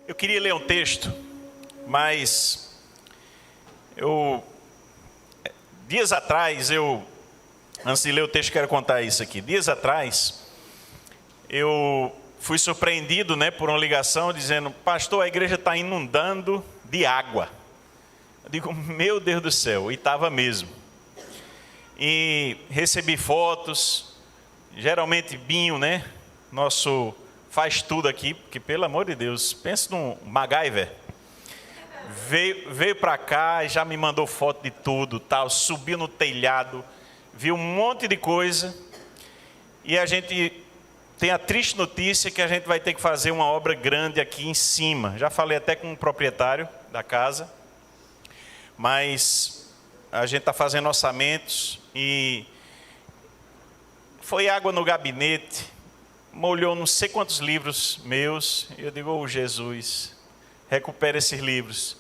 Eu queria ler um texto, mas dias atrás, antes de ler o texto, quero contar isso aqui. Dias atrás, eu fui surpreendido, por uma ligação dizendo: pastor, a igreja está inundando de água. Eu digo: meu Deus do céu, e estava mesmo. E recebi fotos, geralmente Binho, nosso faz tudo aqui, porque pelo amor de Deus, pensa num MacGyver. Veio para cá e já me mandou foto de tudo, tal, subiu no telhado, viu um monte de coisa. E a gente tem a triste notícia que a gente vai ter que fazer uma obra grande aqui em cima. Já falei até com o proprietário da casa, mas a gente está fazendo orçamentos e foi água no gabinete, molhou não sei quantos livros meus. E eu digo: oh, Jesus, recupera esses livros.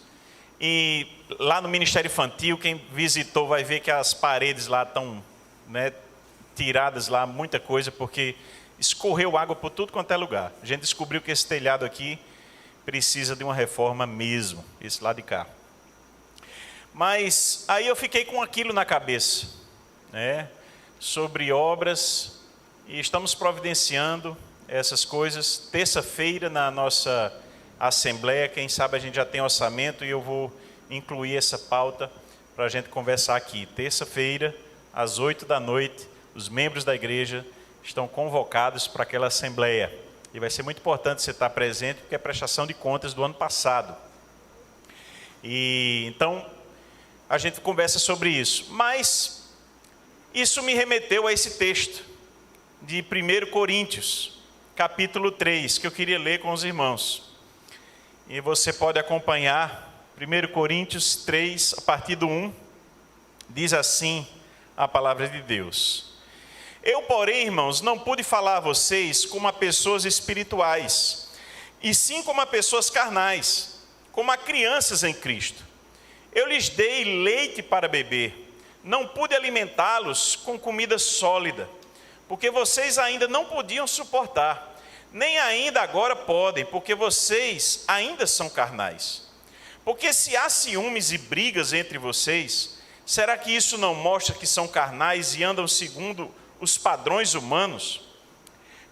E lá no Ministério Infantil, quem visitou vai ver que as paredes lá estão tiradas lá, muita coisa, porque escorreu água por tudo quanto é lugar. A gente descobriu que esse telhado aqui precisa de uma reforma mesmo, esse lado de cá. Mas aí eu fiquei com aquilo na cabeça, sobre obras, e estamos providenciando essas coisas. Terça-feira, na nossa assembleia, quem sabe a gente já tem orçamento e eu vou incluir essa pauta para a gente conversar aqui. Terça-feira, às 20h, os membros da igreja estão convocados para aquela assembleia. E vai ser muito importante você estar presente, porque é a prestação de contas do ano passado. E então a gente conversa sobre isso. Mas isso me remeteu a esse texto de 1 Coríntios, capítulo 3, que eu queria ler com os irmãos. E você pode acompanhar 1 Coríntios 3, a partir do 1, diz assim a palavra de Deus: eu, porém, irmãos, não pude falar a vocês como a pessoas espirituais, e sim como a pessoas carnais, como a crianças em Cristo. Eu lhes dei leite para beber, não pude alimentá-los com comida sólida, porque vocês ainda não podiam suportar, nem ainda agora podem, porque vocês ainda são carnais. Porque se há ciúmes e brigas entre vocês, será que isso não mostra que são carnais e andam segundo os padrões humanos?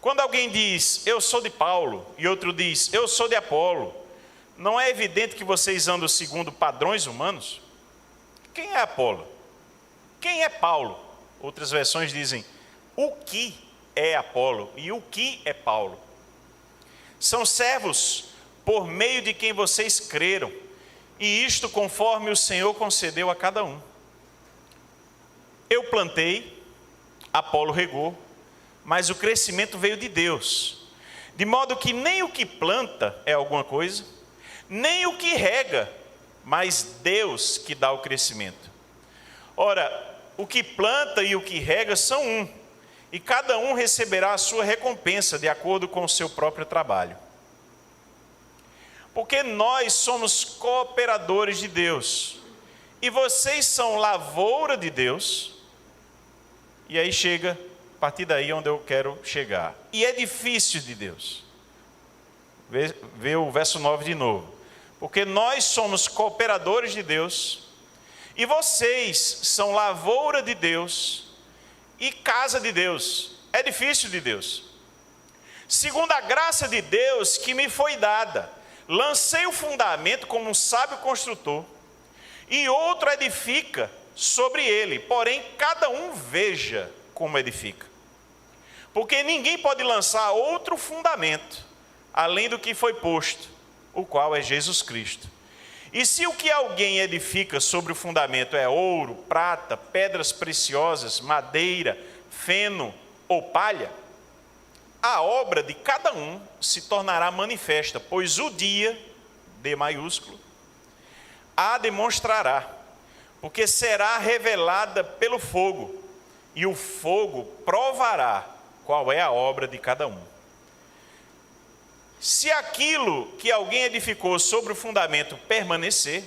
Quando alguém diz: eu sou de Paulo, e outro diz: eu sou de Apolo, não é evidente que vocês andam segundo padrões humanos? Quem é Apolo? Quem é Paulo? Outras versões dizem: o que é Apolo e o que é Paulo? São servos por meio de quem vocês creram, e isto conforme o Senhor concedeu a cada um. Eu plantei, Apolo regou, mas o crescimento veio de Deus, de modo que nem o que planta é alguma coisa, nem o que rega, mas Deus que dá o crescimento. Ora, o que planta e o que rega são um, e cada um receberá a sua recompensa de acordo com o seu próprio trabalho. Porque nós somos cooperadores de Deus, e vocês são lavoura de Deus. E aí chega, a partir daí onde eu quero chegar, e edifício de Deus. Vê o verso 9 de novo. Porque nós somos cooperadores de Deus, e vocês são lavoura de Deus, e casa de Deus, edifício de Deus. Segundo a graça de Deus que me foi dada, lancei o fundamento como um sábio construtor, e outro edifica sobre ele, porém cada um veja como edifica. Porque ninguém pode lançar outro fundamento, além do que foi posto, o qual é Jesus Cristo. E se o que alguém edifica sobre o fundamento é ouro, prata, pedras preciosas, madeira, feno ou palha, a obra de cada um se tornará manifesta, pois o dia, D maiúsculo, a demonstrará, porque será revelada pelo fogo, e o fogo provará qual é a obra de cada um. Se aquilo que alguém edificou sobre o fundamento permanecer,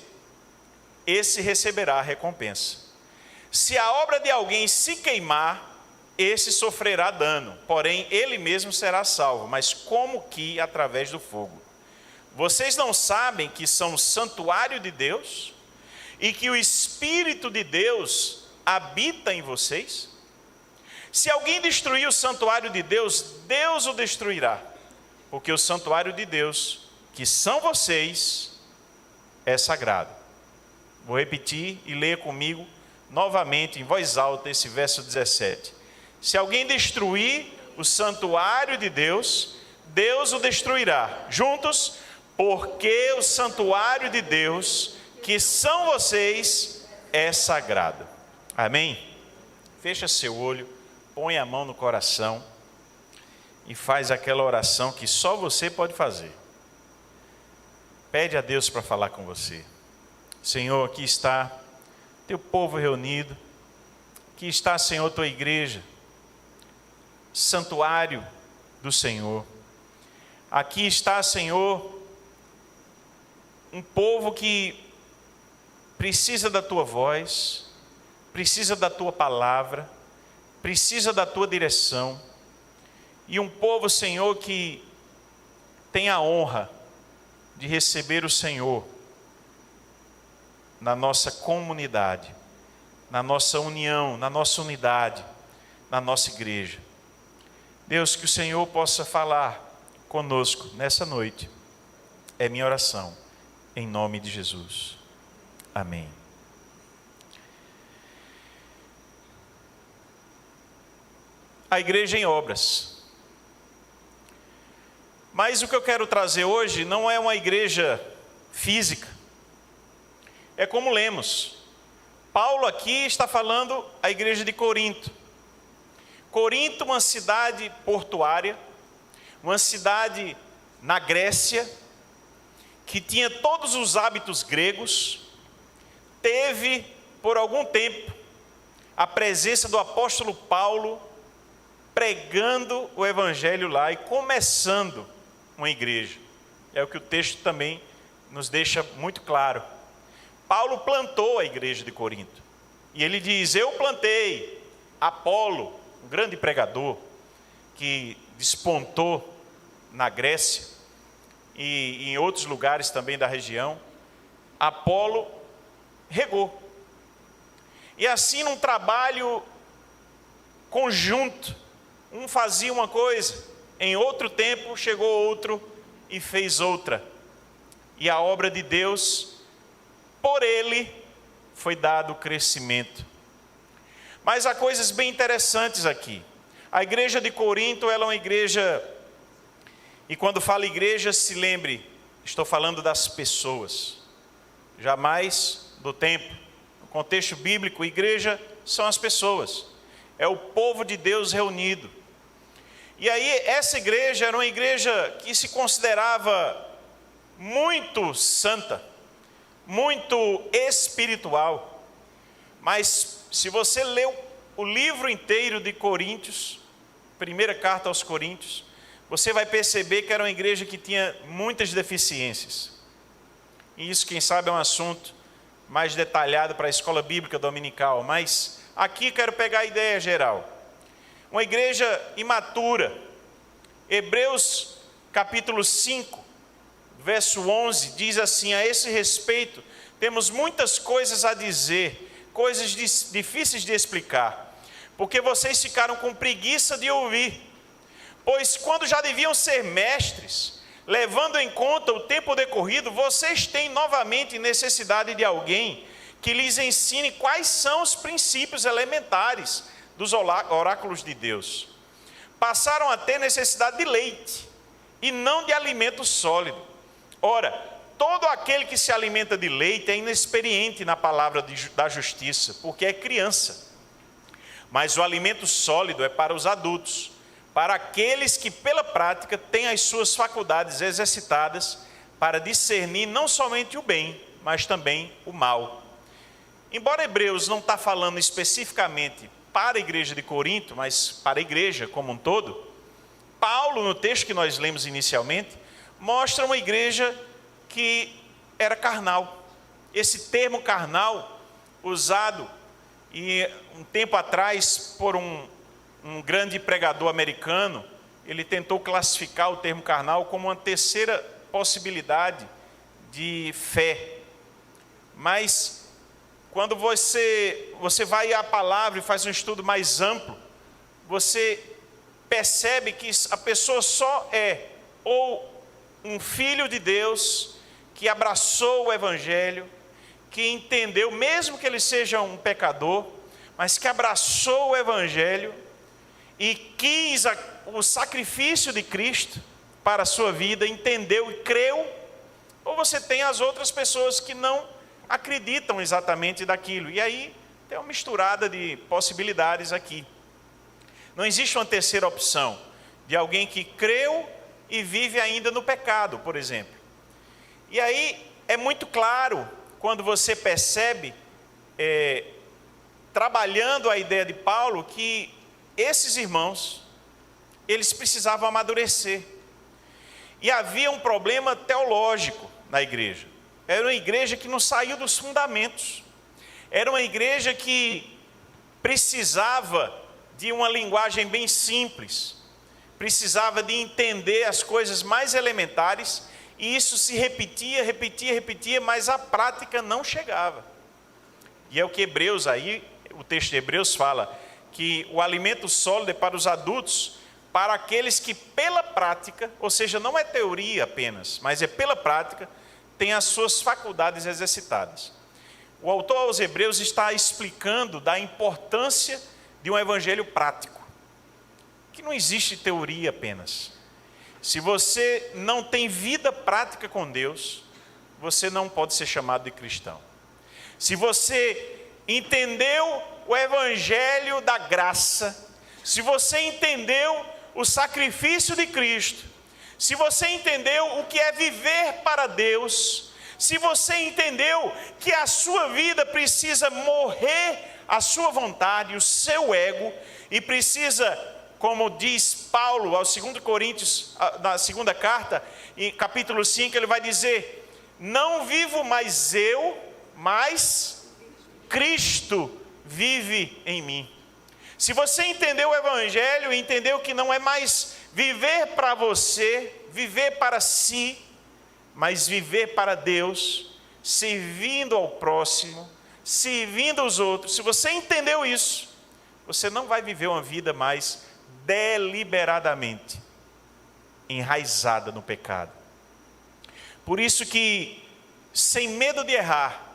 esse receberá a recompensa. Se a obra de alguém se queimar, esse sofrerá dano, porém ele mesmo será salvo, mas como que através do fogo. Vocês não sabem que são santuário de Deus e que o Espírito de Deus habita em vocês? Se alguém destruir o santuário de Deus, Deus o destruirá, porque o santuário de Deus, que são vocês, é sagrado. Vou repetir e leia comigo novamente em voz alta esse verso 17. Se alguém destruir o santuário de Deus, Deus o destruirá. Juntos, porque o santuário de Deus, que são vocês, é sagrado. Amém? Fecha seu olho, põe a mão no coração e faz aquela oração que só você pode fazer. Pede a Deus para falar com você. Senhor, aqui está teu povo reunido, aqui está, Senhor, tua igreja, santuário do Senhor. Aqui está, Senhor, um povo que precisa da tua voz, precisa da tua palavra, precisa da tua direção. E um povo, Senhor, que tem a honra de receber o Senhor na nossa comunidade, na nossa união, na nossa unidade, na nossa igreja. Deus, que o Senhor possa falar conosco nessa noite. É minha oração, em nome de Jesus. Amém. A igreja em obras. Mas o que eu quero trazer hoje não é uma igreja física. É como lemos. Paulo aqui está falando a igreja de Corinto. Corinto, uma cidade portuária, uma cidade na Grécia, que tinha todos os hábitos gregos, teve por algum tempo a presença do apóstolo Paulo pregando o evangelho lá e começando uma igreja. É o que o texto também nos deixa muito claro. Paulo plantou a igreja de Corinto. E ele diz: eu plantei. Apolo, um grande pregador, que despontou na Grécia e em outros lugares também da região, Apolo regou. E assim, num trabalho conjunto, um fazia uma coisa, em outro tempo chegou outro e fez outra. E a obra de Deus, por ele, foi dado crescimento. Mas há coisas bem interessantes aqui. A igreja de Corinto, ela é uma igreja, e quando falo igreja, se lembre, estou falando das pessoas, jamais do tempo. No contexto bíblico, igreja são as pessoas, é o povo de Deus reunido. E aí, essa igreja era uma igreja que se considerava muito santa, muito espiritual. Mas se você leu o livro inteiro de Coríntios, primeira carta aos Coríntios, você vai perceber que era uma igreja que tinha muitas deficiências. E isso, quem sabe, é um assunto mais detalhado para a escola bíblica dominical. Mas aqui quero pegar a ideia geral. Uma igreja imatura. Hebreus capítulo 5, verso 11, diz assim: a esse respeito, temos muitas coisas a dizer, coisas difíceis de explicar, porque vocês ficaram com preguiça de ouvir. Pois quando já deviam ser mestres, levando em conta o tempo decorrido, vocês têm novamente necessidade de alguém que lhes ensine quais são os princípios elementares dos oráculos de Deus. Passaram a ter necessidade de leite e não de alimento sólido. Ora, todo aquele que se alimenta de leite é inexperiente na palavra da justiça, porque é criança. Mas o alimento sólido é para os adultos, para aqueles que pela prática têm as suas faculdades exercitadas para discernir não somente o bem, mas também o mal. Embora Hebreus não está falando especificamente para a igreja de Corinto, mas para a igreja como um todo, Paulo, no texto que nós lemos inicialmente, mostra uma igreja que era carnal. Esse termo carnal, usado e um tempo atrás por um grande pregador americano, ele tentou classificar o termo carnal como uma terceira possibilidade de fé. Mas quando você vai à palavra e faz um estudo mais amplo, você percebe que a pessoa só é ou um filho de Deus que abraçou o Evangelho, que entendeu, mesmo que ele seja um pecador, mas que abraçou o Evangelho e quis o sacrifício de Cristo para a sua vida, entendeu e creu. Ou você tem as outras pessoas que não acreditam exatamente daquilo. E aí tem uma misturada de possibilidades aqui. Não existe uma terceira opção, de alguém que creu e vive ainda no pecado, por exemplo. E aí é muito claro, quando você percebe, trabalhando a ideia de Paulo, que esses irmãos, eles precisavam amadurecer. E havia um problema teológico na igreja. Era uma igreja que não saiu dos fundamentos. Era uma igreja que precisava de uma linguagem bem simples. Precisava de entender as coisas mais elementares. E isso se repetia, mas a prática não chegava. E é o que Hebreus aí, o texto de Hebreus fala, que o alimento sólido é para os adultos, para aqueles que pela prática, ou seja, não é teoria apenas, mas é pela prática, têm as suas faculdades exercitadas. O autor aos Hebreus está explicando da importância de um evangelho prático, que não existe teoria apenas. Se você não tem vida prática com Deus, você não pode ser chamado de cristão. Se você entendeu o evangelho da graça, se você entendeu o sacrifício de Cristo, se você entendeu o que é viver para Deus, se você entendeu que a sua vida precisa morrer a sua vontade, o seu ego, e precisa, como diz Paulo aos 2 Coríntios, na segunda carta, em capítulo 5, ele vai dizer: não vivo mais eu, mas Cristo vive em mim. Se você entendeu o evangelho, entendeu que não é mais viver para você, viver para si, mas viver para Deus, servindo ao próximo, servindo aos outros. Se você entendeu isso, você não vai viver uma vida mais deliberadamente enraizada no pecado. Por isso que, sem medo de errar,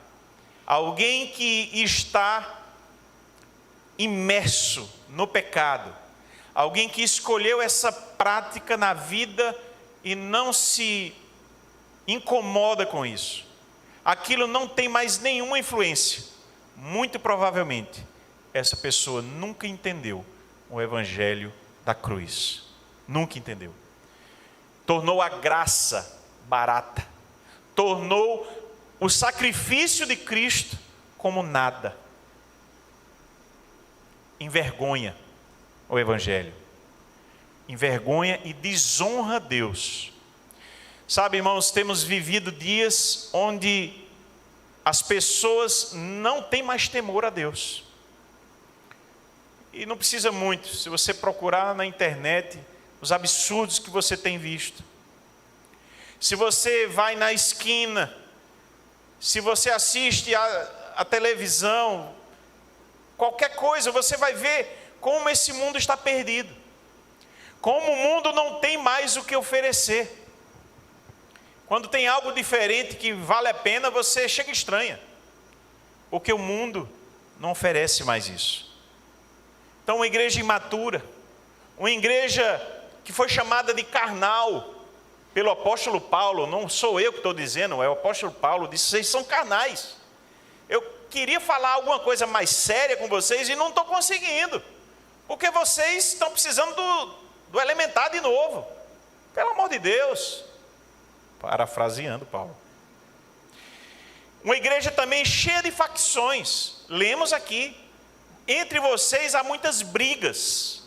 alguém que está imerso no pecado, alguém que escolheu essa prática na vida e não se incomoda com isso, aquilo não tem mais nenhuma influência, muito provavelmente essa pessoa nunca entendeu o evangelho da cruz, nunca entendeu. Tornou a graça barata, tornou o sacrifício de Cristo como nada. Envergonha o evangelho, envergonha e desonra Deus. Sabe, irmãos, temos vivido dias onde as pessoas não têm mais temor a Deus. E não precisa muito, se você procurar na internet os absurdos que você tem visto. Se você vai na esquina, se você assiste a televisão, qualquer coisa, você vai ver como esse mundo está perdido. Como o mundo não tem mais o que oferecer. Quando tem algo diferente que vale a pena, você chega estranha. Porque o mundo não oferece mais isso. Então, uma igreja imatura, uma igreja que foi chamada de carnal pelo apóstolo Paulo, não sou eu que estou dizendo, é o apóstolo Paulo, disse: vocês são carnais. Eu queria falar alguma coisa mais séria com vocês e não estou conseguindo, porque vocês estão precisando do elementar de novo, pelo amor de Deus. Parafraseando Paulo. Uma igreja também cheia de facções. Lemos aqui: entre vocês há muitas brigas.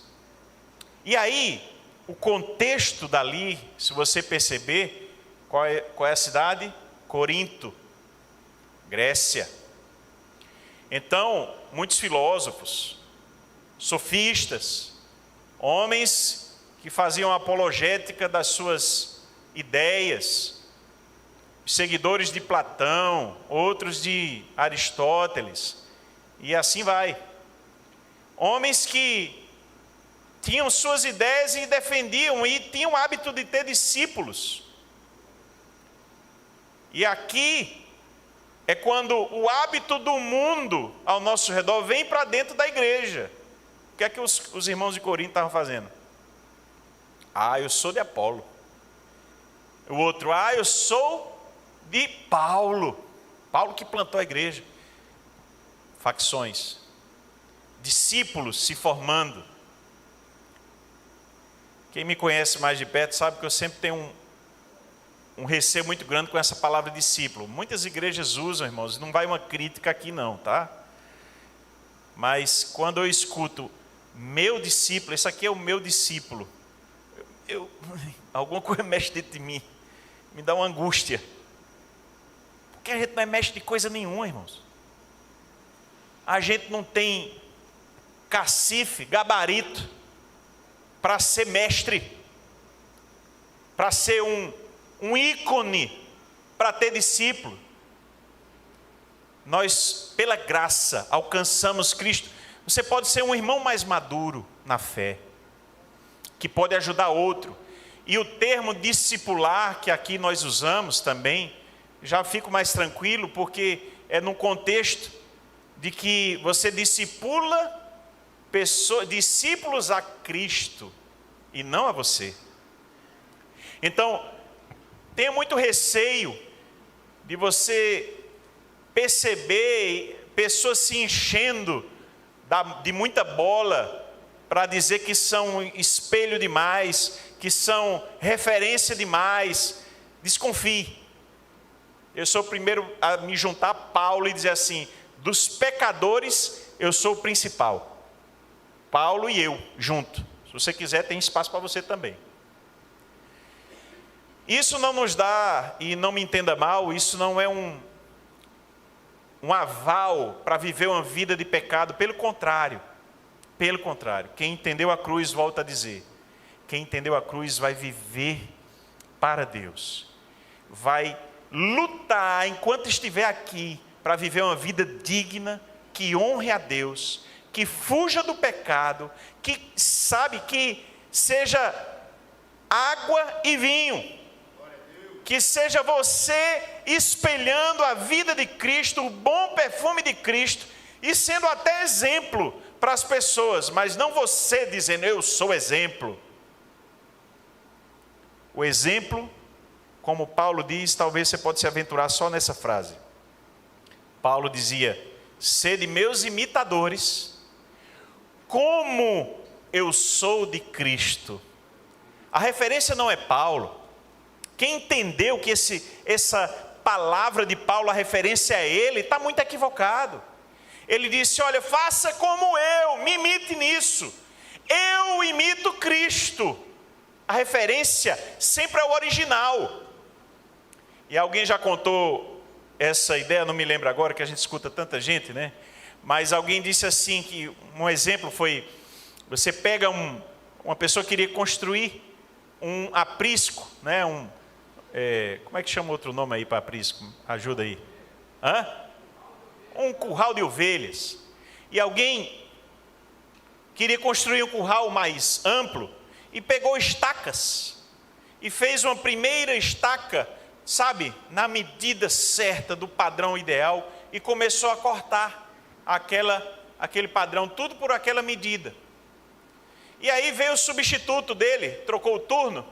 E aí, o contexto dali, se você perceber, qual é a cidade? Corinto, Grécia. Então, muitos filósofos, sofistas, homens que faziam apologética das suas ideias, seguidores de Platão, outros de Aristóteles, e assim vai. Homens que tinham suas ideias e defendiam, e tinham o hábito de ter discípulos. E aqui é quando o hábito do mundo ao nosso redor vem para dentro da igreja. O que é que os irmãos de Corinto estavam fazendo? Eu sou de Apolo. O outro, eu sou de Paulo. Paulo que plantou a igreja. Facções. Discípulos se formando. Quem me conhece mais de perto sabe que eu sempre tenho um receio muito grande com essa palavra discípulo. Muitas igrejas usam, irmãos, não vai uma crítica aqui não, tá? Mas quando eu escuto meu discípulo, esse aqui é o meu discípulo, alguma coisa mexe dentro de mim, me dá uma angústia. Porque a gente não é mestre de coisa nenhuma, irmãos. A gente não tem cacife, gabarito para ser mestre, para ser um ícone, para ter discípulo. Nós, pela graça, alcançamos Cristo. Você pode ser um irmão mais maduro na fé, que pode ajudar outro. E o termo discipular, que aqui nós usamos também, já fico mais tranquilo, porque é num contexto de que você discipula discípulos a Cristo, e não a você. Então, tenho muito receio de você perceber pessoas se enchendo de muita bola para dizer que são espelho demais, que são referência demais. Desconfie. Eu sou o primeiro a me juntar a Paulo e dizer assim: dos pecadores eu sou o principal. Paulo e eu junto. Se você quiser, tem espaço para você também. Isso não nos dá, e não me entenda mal, isso não é um aval para viver uma vida de pecado. Pelo contrário, quem entendeu a cruz, volta a dizer, quem entendeu a cruz vai viver para Deus, vai lutar enquanto estiver aqui para viver uma vida digna, que honre a Deus, que fuja do pecado, que sabe que seja água e vinho, que seja você espelhando a vida de Cristo, o bom perfume de Cristo, e sendo até exemplo para as pessoas, mas não você dizendo eu sou exemplo. O exemplo, como Paulo diz, talvez você pode se aventurar só nessa frase. Paulo dizia: sede meus imitadores, como eu sou de Cristo. A referência não é Paulo. Quem entendeu que essa palavra de Paulo, a referência é ele, está muito equivocado. Ele disse: olha, faça como eu, me imite nisso. Eu imito Cristo. A referência sempre é o original. E alguém já contou essa ideia, não me lembro agora, que a gente escuta tanta gente, né? Mas alguém disse assim, que um exemplo foi, você pega uma pessoa que queria construir um aprisco, né? Como é que chama outro nome aí para aprisco? Ajuda aí. Um curral de ovelhas. E alguém queria construir um curral mais amplo e pegou estacas e fez uma primeira estaca, sabe, na medida certa do padrão ideal, e começou a cortar aquele padrão, tudo por aquela medida. E aí veio o substituto dele, trocou o turno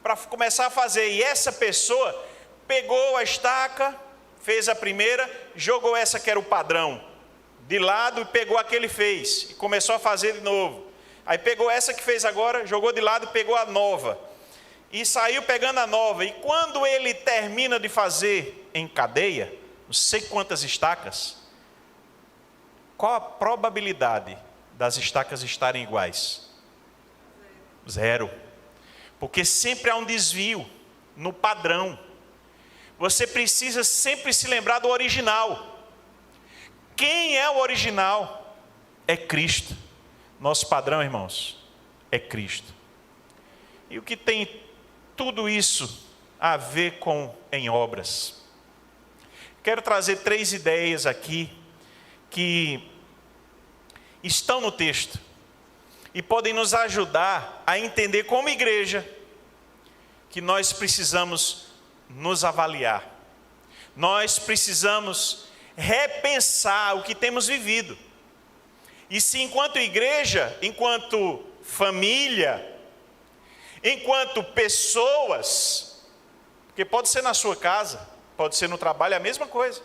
para começar a fazer, e essa pessoa pegou a estaca, fez a primeira, jogou essa que era o padrão de lado e pegou a que ele fez, e começou a fazer de novo. Aí pegou essa que fez agora, jogou de lado e pegou a nova, e saiu pegando a nova. E quando ele termina de fazer em cadeia, não sei quantas estacas, qual a probabilidade das estacas estarem iguais? Zero. Porque sempre há um desvio no padrão. Você precisa sempre se lembrar do original. Quem é o original? É Cristo. Nosso padrão, irmãos, é Cristo. E o que tem tudo isso a ver com em obras. Quero trazer 3 ideias aqui que estão no texto e podem nos ajudar a entender como igreja que nós precisamos nos avaliar. Nós precisamos repensar o que temos vivido. E se enquanto igreja, enquanto família, enquanto pessoas, porque pode ser na sua casa, pode ser no trabalho, é a mesma coisa.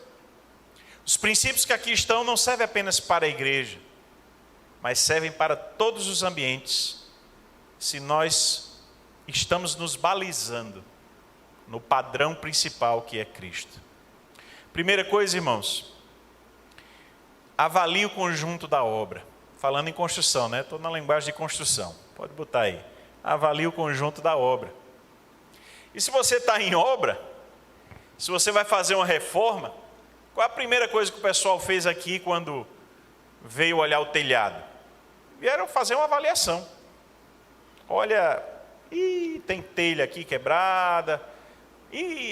Os princípios que aqui estão não servem apenas para a igreja, mas servem para todos os ambientes, se nós estamos nos balizando no padrão principal que é Cristo. Primeira coisa, irmãos, avalie o conjunto da obra. Falando em construção, né? Estou na linguagem de construção, pode botar aí. Avalie o conjunto da obra. E se você está em obra, se você vai fazer uma reforma, qual a primeira coisa que o pessoal fez aqui quando veio olhar o telhado? Vieram fazer uma avaliação. Olha, tem telha aqui quebrada,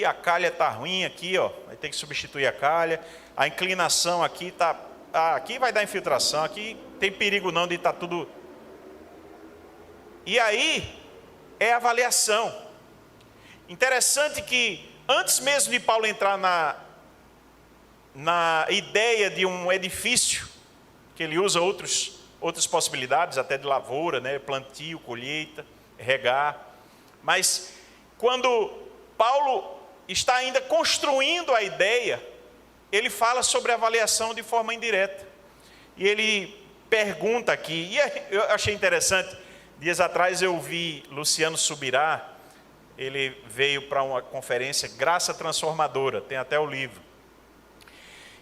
a calha está ruim aqui, ó, vai ter que substituir a calha, a inclinação aqui está, aqui vai dar infiltração, aqui tem perigo não de estar tudo. E aí é avaliação. Interessante que antes mesmo de Paulo entrar na ideia de um edifício, que ele usa outras possibilidades, até de lavoura, né? Plantio, colheita, regar. Mas quando Paulo está ainda construindo a ideia, ele fala sobre avaliação de forma indireta. E ele pergunta aqui, e eu achei interessante, dias atrás eu vi Luciano Subirá, ele veio para uma conferência Graça Transformadora, tem até o livro.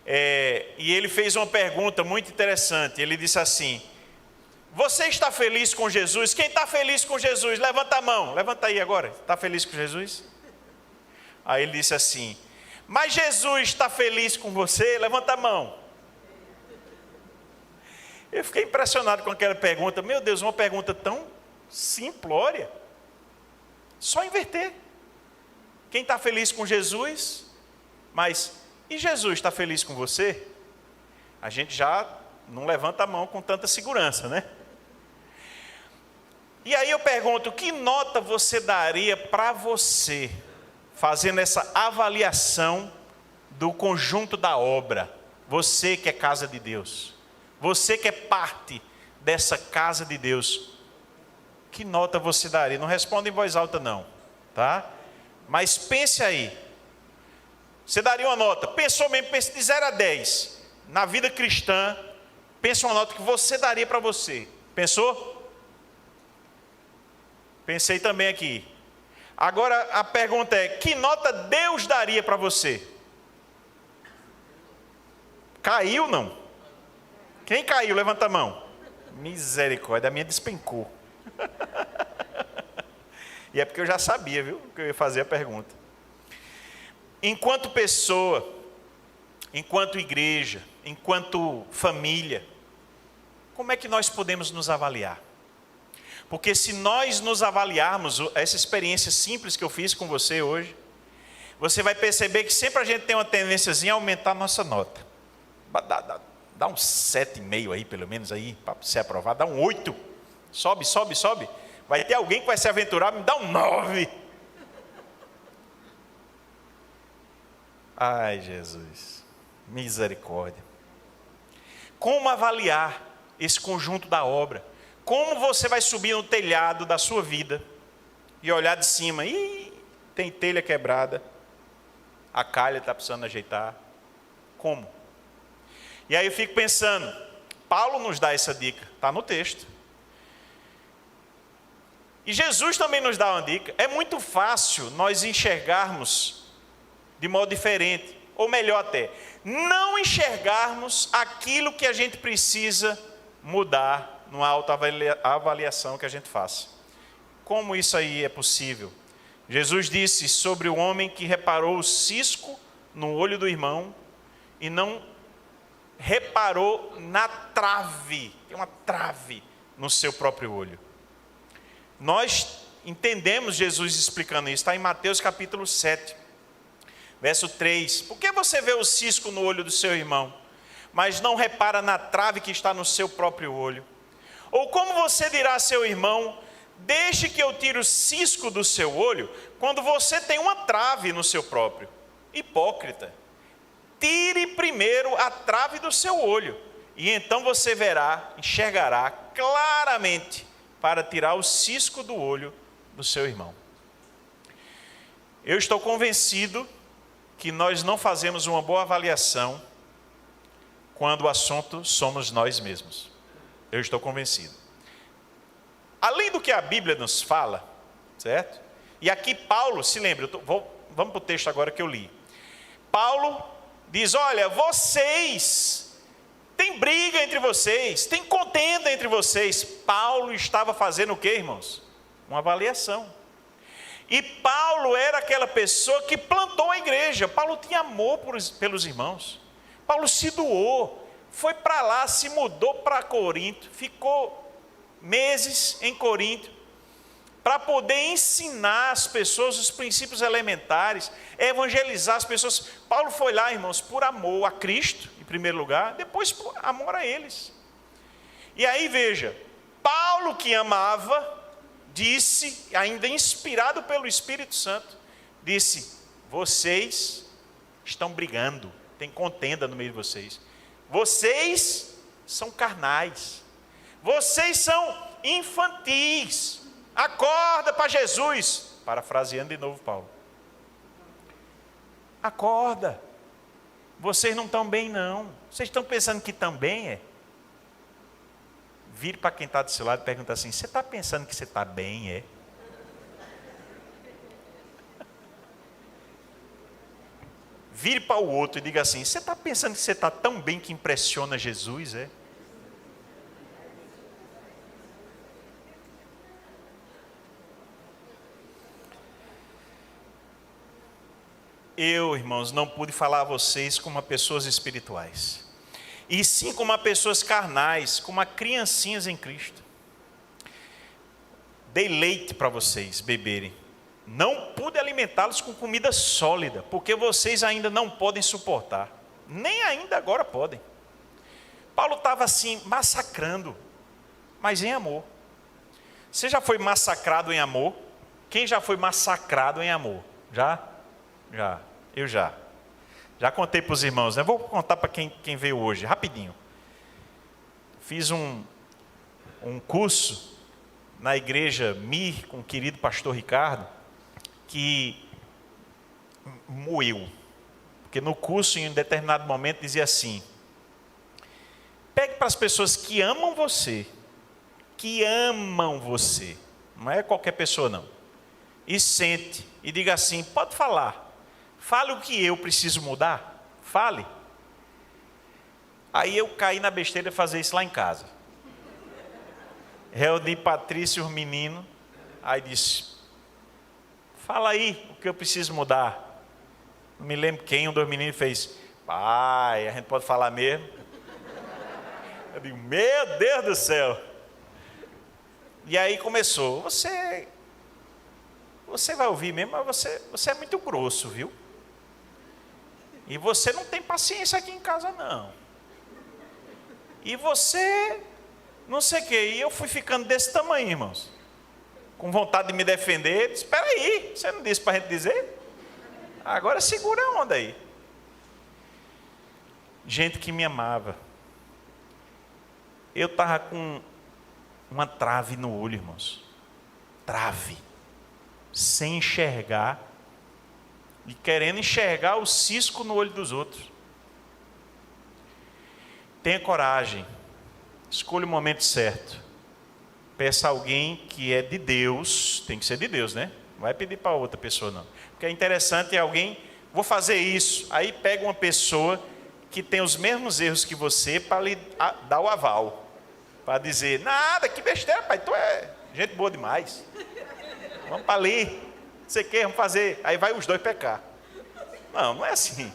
E ele fez uma pergunta muito interessante, ele disse assim: você está feliz com Jesus? Quem está feliz com Jesus? Levanta a mão, levanta aí agora, está feliz com Jesus? Aí ele disse assim: mas Jesus está feliz com você? Levanta a mão. Eu fiquei impressionado com aquela pergunta, meu Deus, uma pergunta tão simplória, só inverter. Quem está feliz com Jesus? Mas, e Jesus está feliz com você? A gente já não levanta a mão com tanta segurança, né? E aí eu pergunto, que nota você daria para você, fazendo essa avaliação do conjunto da obra? Você que é casa de Deus, você que é parte dessa casa de Deus, que nota você daria? Não responda em voz alta não, tá? Mas pense aí, você daria uma nota, pensou mesmo, pense de 0 a 10, na vida cristã, pense uma nota que você daria para você, pensou? Pensei também aqui. Agora a pergunta é, que nota Deus daria para você? Caiu não? Quem caiu? Levanta a mão. Misericórdia, a minha despencou. E é porque eu já sabia, viu, que eu ia fazer a pergunta. Enquanto pessoa, enquanto igreja, enquanto família, como é que nós podemos nos avaliar? Porque se nós nos avaliarmos, essa experiência simples que eu fiz com você hoje, você vai perceber que sempre a gente tem uma tendênciazinha a aumentar a nossa nota. Dá um 7,5 aí, pelo menos, aí, para ser aprovado, dá um 8. Sobe. Vai ter alguém que vai se aventurar, me dá um 9. Ai, Jesus, misericórdia. Como avaliar esse conjunto da obra? Como você vai subir no telhado da sua vida e olhar de cima, tem telha quebrada, a calha está precisando ajeitar. Como? E aí eu fico pensando, Paulo nos dá essa dica, está no texto. E Jesus também nos dá uma dica. É muito fácil nós enxergarmos de modo diferente, ou melhor até, não enxergarmos aquilo que a gente precisa mudar numa autoavaliação que a gente faça. Como isso aí é possível? Jesus disse sobre o homem que reparou o cisco no olho do irmão e não reparou na trave, tem uma trave no seu próprio olho. Nós entendemos Jesus explicando isso, está em Mateus capítulo 7, verso 3. Por que você vê o cisco no olho do seu irmão, mas não repara na trave que está no seu próprio olho? Ou como você dirá a seu irmão: deixe que eu tire o cisco do seu olho, quando você tem uma trave no seu próprio? Hipócrita, tire primeiro a trave do seu olho, e então você enxergará claramente para tirar o cisco do olho do seu irmão. Eu estou convencido que nós não fazemos uma boa avaliação quando o assunto somos nós mesmos. Eu estou convencido. Além do que a Bíblia nos fala, certo? E aqui Paulo, se lembra, vamos para o texto agora que eu li. Paulo diz: olha, vocês, tem briga entre vocês, tem contenda entre vocês. Paulo estava fazendo o quê, irmãos? Uma avaliação. E Paulo era aquela pessoa que plantou a igreja. Paulo tinha amor pelos irmãos. Paulo se doou, foi para lá, se mudou para Corinto, ficou meses em Corinto, para poder ensinar as pessoas os princípios elementares, evangelizar as pessoas. Paulo foi lá, irmãos, por amor a Cristo, em primeiro lugar, depois por amor a eles. E aí veja, Paulo, que amava, disse, ainda inspirado pelo Espírito Santo, disse: vocês estão brigando, tem contenda no meio de vocês. Vocês são carnais, vocês são infantis. Acorda para Jesus. Parafraseando de novo Paulo. Acorda. Vocês não estão bem, não. Vocês estão pensando que estão bem, é? Vire para quem está do seu lado e pergunta assim: você está pensando que você está bem, é? Vire para o outro e diga assim: você está pensando que você está tão bem que impressiona Jesus, é? Eu, irmãos, não pude falar a vocês como a pessoas espirituais, e sim como a pessoas carnais, como a criancinhas em Cristo. Dei leite para vocês beberem. Não pude alimentá-los com comida sólida, porque vocês ainda não podem suportar. Nem ainda agora podem. Paulo estava assim, massacrando, mas em amor. Você já foi massacrado em amor? Quem já foi massacrado em amor? Já? Já. Eu já. Já contei para os irmãos, né? Vou contar para quem veio hoje, rapidinho. Fiz um curso na igreja MIR com o querido pastor Ricardo, que moeu. Porque no curso, em um determinado momento, dizia assim: pegue para as pessoas que amam você, não é qualquer pessoa não, e sente, e diga assim: pode falar. Fale o que eu preciso mudar. Fale. Aí eu caí na besteira de fazer isso lá em casa. Reuni Patrícia e os meninos. Aí disse: fala aí o que eu preciso mudar. Não me lembro quem, um dos meninos fez: pai, a gente pode falar mesmo? Eu digo: meu Deus do céu. E aí começou: você vai ouvir mesmo, mas você é muito grosso, viu? E você não tem paciência aqui em casa, não. E você, não sei o quê. E eu fui ficando desse tamanho, irmãos. Com vontade de me defender. Espera aí, você não disse para a gente dizer? Agora segura a onda aí. Gente que me amava. Eu estava com uma trave no olho, irmãos. Trave. Sem enxergar. E querendo enxergar o cisco no olho dos outros. Tenha coragem. Escolha o momento certo. Peça a alguém que é de Deus. Tem que ser de Deus, né? Não vai pedir para outra pessoa, não. Porque é interessante alguém: vou fazer isso. Aí pega uma pessoa que tem os mesmos erros que você para lhe dar o aval. Para dizer: nada, que besteira, pai. Tu é gente boa demais. Vamos para ali. Você quer, vamos fazer. Aí vai os dois pecar. Não é assim.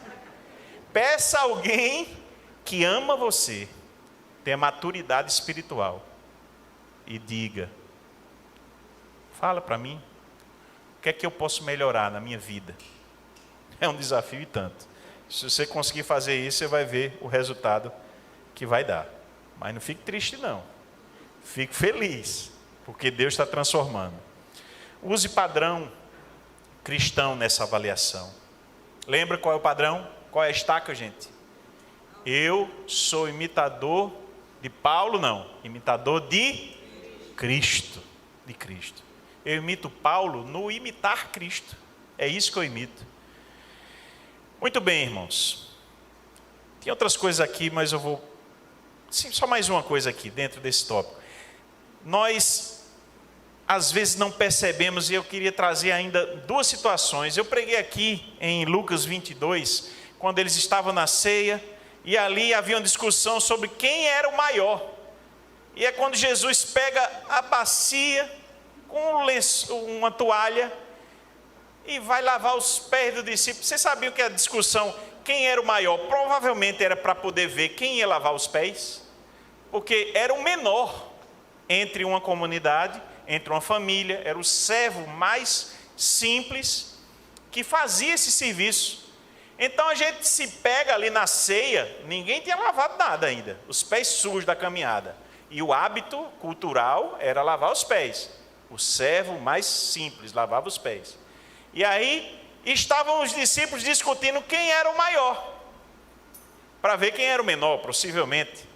Peça a alguém que ama você, tenha maturidade espiritual, e diga: Fala para mim. O que é que eu posso melhorar na minha vida? É um desafio e tanto. Se você conseguir fazer isso, você vai ver o resultado que vai dar. Mas não fique triste, não. Fique feliz, porque Deus está transformando. Use padrão cristão nessa avaliação. Lembra qual é o padrão? Qual é a estaca, gente? Eu sou imitador de Paulo, não. Imitador de Cristo. De Cristo. Eu imito Paulo no imitar Cristo. É isso que eu imito. Muito bem, irmãos. Tem outras coisas aqui, mas eu vou... Sim, só mais uma coisa aqui, dentro desse tópico. Nós, às vezes, não percebemos, e eu queria trazer ainda duas situações. Eu preguei aqui em Lucas 22, quando eles estavam na ceia, e ali havia uma discussão sobre quem era o maior. E é quando Jesus pega a bacia com uma toalha e vai lavar os pés do discípulo. Você sabia que a discussão, quem era o maior? Provavelmente era para poder ver quem ia lavar os pés, porque era o menor entre uma comunidade, entre uma família, era o servo mais simples que fazia esse serviço. Então a gente se pega ali na ceia, ninguém tinha lavado nada ainda, os pés sujos da caminhada. E o hábito cultural era lavar os pés. O servo mais simples lavava os pés. E aí estavam os discípulos discutindo quem era o maior, para ver quem era o menor, possivelmente.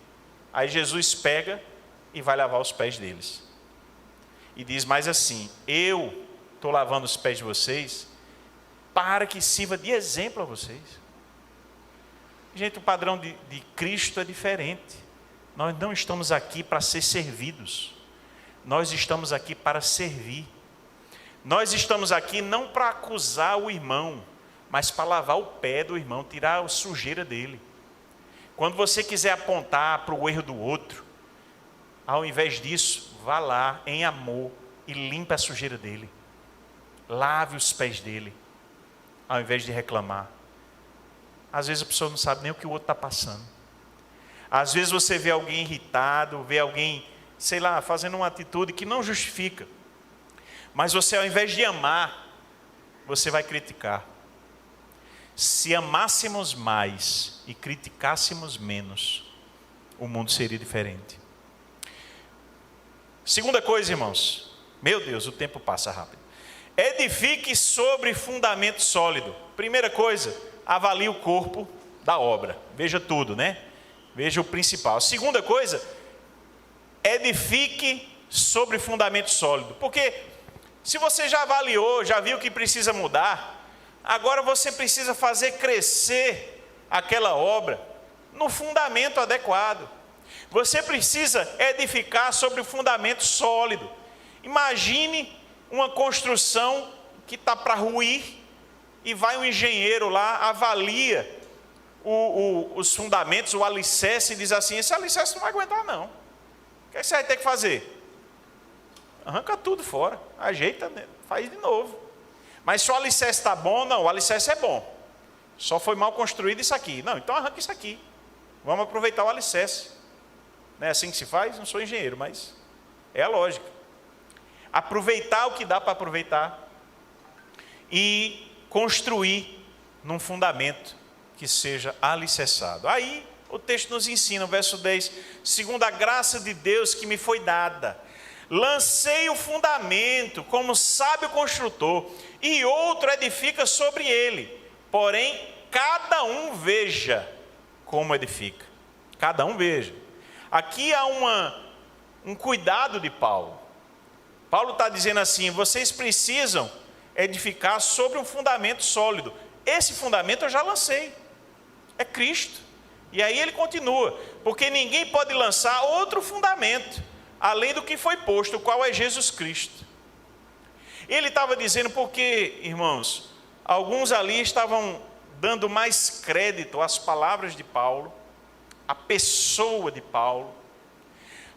Aí Jesus pega e vai lavar os pés deles. E diz mais assim: eu estou lavando os pés de vocês para que sirva de exemplo a vocês. Gente, o padrão de Cristo é diferente. Nós não estamos aqui para ser servidos. Nós estamos aqui para servir. Nós estamos aqui não para acusar o irmão, mas para lavar o pé do irmão, tirar a sujeira dele. Quando você quiser apontar para o erro do outro, ao invés disso, vá lá em amor e limpe a sujeira dele. Lave os pés dele, ao invés de reclamar. Às vezes a pessoa não sabe nem o que o outro está passando. Às vezes você vê alguém irritado, vê alguém, sei lá, fazendo uma atitude que não justifica. Mas você, ao invés de amar, você vai criticar. Se amássemos mais e criticássemos menos, o mundo seria diferente. Segunda coisa, irmãos. Meu Deus, o tempo passa rápido. Edifique sobre fundamento sólido. Primeira coisa, avalie o corpo da obra. Veja tudo, né? Veja o principal. Segunda coisa, edifique sobre fundamento sólido. Porque se você já avaliou, já viu que precisa mudar, agora você precisa fazer crescer aquela obra no fundamento adequado. Você precisa edificar sobre o fundamento sólido. Imagine uma construção que está para ruir e vai um engenheiro lá, avalia os fundamentos, o alicerce, e diz assim: esse alicerce não vai aguentar não. O que você vai ter que fazer? Arranca tudo fora, ajeita, faz de novo. Mas se o alicerce está bom, não, o alicerce é bom. Só foi mal construído isso aqui. Não, então arranca isso aqui. Vamos aproveitar o alicerce. Não é assim que se faz? Não sou engenheiro, mas é a lógica. Aproveitar o que dá para aproveitar e construir num fundamento que seja alicerçado. Aí o texto nos ensina, o verso 10: segundo a graça de Deus que me foi dada, lancei o fundamento como sábio construtor, e outro edifica sobre ele. Porém, cada um veja como edifica. Cada um veja. Aqui há um cuidado de Paulo. Paulo está dizendo assim: vocês precisam edificar sobre um fundamento sólido. Esse fundamento eu já lancei. É Cristo. E aí ele continua: porque ninguém pode lançar outro fundamento além do que foi posto, o qual é Jesus Cristo. Ele estava dizendo porque, irmãos, alguns ali estavam dando mais crédito às palavras de Paulo, à pessoa de Paulo,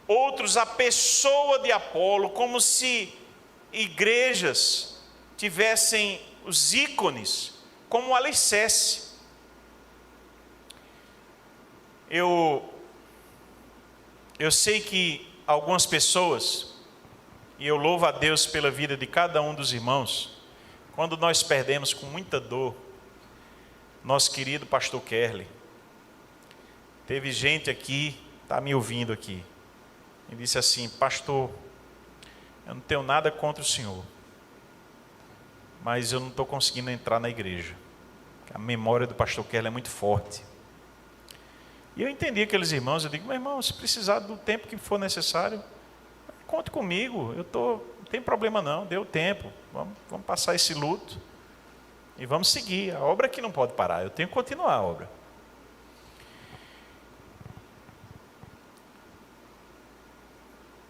outros à pessoa de Apolo, como se igrejas tivessem os ícones como alicerce. Eu sei que algumas pessoas, e eu louvo a Deus pela vida de cada um dos irmãos, quando nós perdemos com muita dor nosso querido pastor Kerley. Teve gente aqui, está me ouvindo aqui, e disse assim: pastor, eu não tenho nada contra o senhor, mas eu não estou conseguindo entrar na igreja. A memória do pastor Kerley é muito forte. E eu entendi aqueles irmãos. Eu digo: meu irmão, se precisar do tempo que for necessário, conte comigo. Não tem problema não, deu tempo. Vamos passar esse luto e vamos seguir. A obra aqui não pode parar, eu tenho que continuar a obra.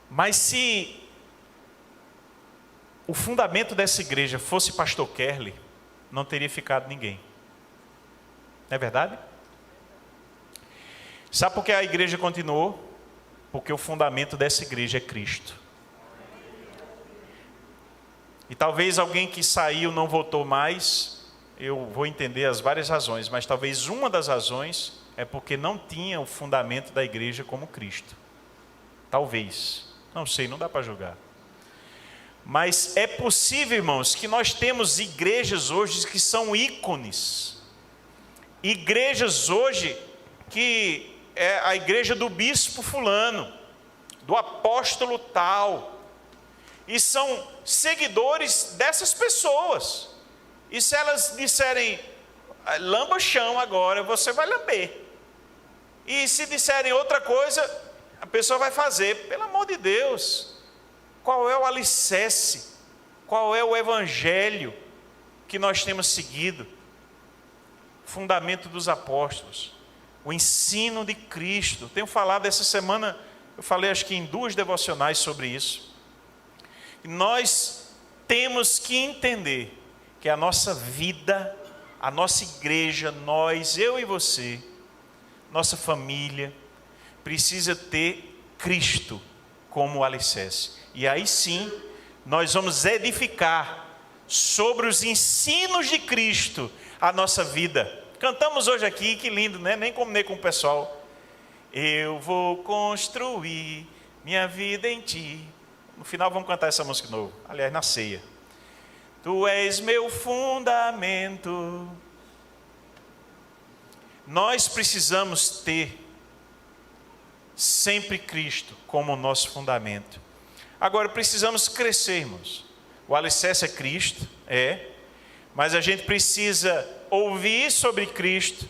Mas se o fundamento dessa igreja fosse pastor Kerley, não teria ficado ninguém. Não é verdade? Sabe por que a igreja continuou? Porque o fundamento dessa igreja é Cristo. E talvez alguém que saiu não voltou mais, eu vou entender as várias razões, mas talvez uma das razões é porque não tinha o fundamento da igreja como Cristo. Talvez, não sei, não dá para julgar. Mas é possível, irmãos, que nós temos igrejas hoje que são ícones. Igrejas hoje que é a igreja do bispo fulano, do apóstolo tal, e são seguidores dessas pessoas. E se elas disserem: lamba o chão agora, você vai lamber. E se disserem outra coisa, a pessoa vai fazer. Pelo amor de Deus, qual é o alicerce? Qual é o evangelho que nós temos seguido? Fundamento dos apóstolos, o ensino de Cristo. Tenho falado essa semana, eu falei acho que em 2 devocionais sobre isso. Nós temos que entender que a nossa vida, a nossa igreja, nós, eu e você, nossa família, precisa ter Cristo como alicerce. E aí sim, nós vamos edificar sobre os ensinos de Cristo a nossa vida. Cantamos hoje aqui, que lindo, né? Nem combinei com o pessoal. Eu vou construir minha vida em ti. No final vamos cantar essa música de novo. Aliás, na ceia. Tu és meu fundamento. Nós precisamos ter sempre Cristo como nosso fundamento. Agora precisamos crescer, irmãos. O alicerce é Cristo, mas a gente precisa ouvir sobre Cristo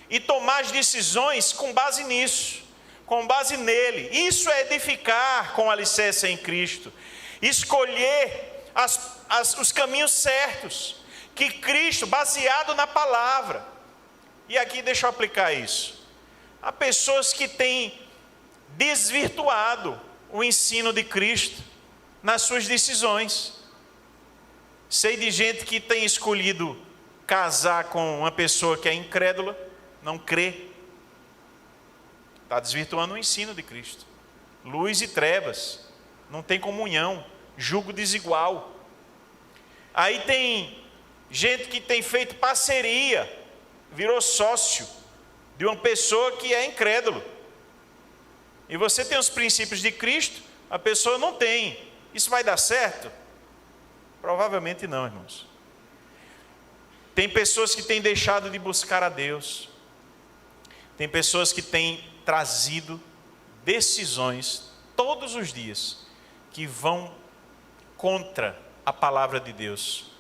e tomar as decisões com base nisso, com base nele. Isso é edificar com alicerce em Cristo. Escolher os caminhos certos, que Cristo, baseado na palavra. E aqui deixa eu aplicar isso. Há pessoas que têm desvirtuado o ensino de Cristo nas suas decisões. Sei de gente que tem escolhido casar com uma pessoa que é incrédula, não crê. Está desvirtuando o ensino de Cristo. Luz e trevas, não tem comunhão, julgo desigual. Aí tem gente que tem feito parceria, virou sócio de uma pessoa que é incrédulo. E você tem os princípios de Cristo, a pessoa não tem. Isso vai dar certo? Provavelmente não, irmãos. Tem pessoas que têm deixado de buscar a Deus. Tem pessoas que têm trazido decisões todos os dias que vão contra a palavra de Deus.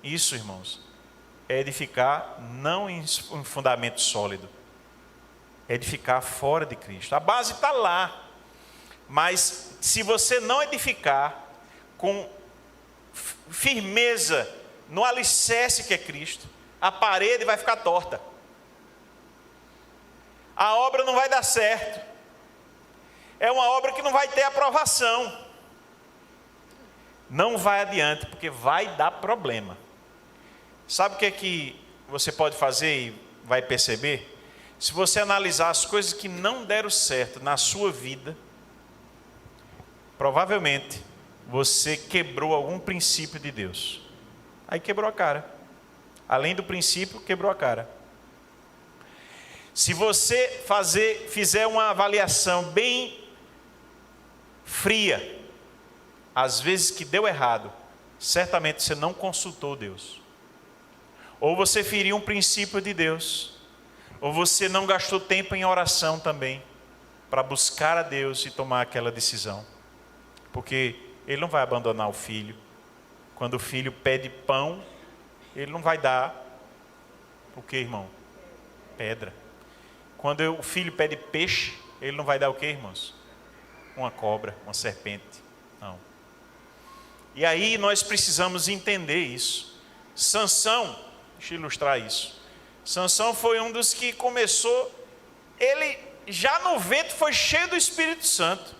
Isso, irmãos, é edificar não em um fundamento sólido, é edificar fora de Cristo. A base está lá, mas se você não edificar com firmeza no alicerce que é Cristo, a parede vai ficar torta, a obra não vai dar certo, é uma obra que não vai ter aprovação, não vai adiante, porque vai dar problema. Sabe o que é que você pode fazer e vai perceber? Se você analisar as coisas que não deram certo na sua vida, provavelmente você quebrou algum princípio de Deus. Aí quebrou a cara. Além do princípio, quebrou a cara. Se você fizer uma avaliação bem fria as vezes que deu errado, certamente você não consultou Deus. Ou você feriu um princípio de Deus, ou você não gastou tempo em oração também, para buscar a Deus e tomar aquela decisão. Porque Ele não vai abandonar o filho. Quando o filho pede pão, Ele não vai dar o que, irmão? Pedra. Quando o filho pede peixe, Ele não vai dar o que, irmãos? Uma cobra, uma serpente. Não. E aí nós precisamos entender isso. Sansão, deixa eu ilustrar isso. Sansão foi um dos que começou, ele já no ventre foi cheio do Espírito Santo.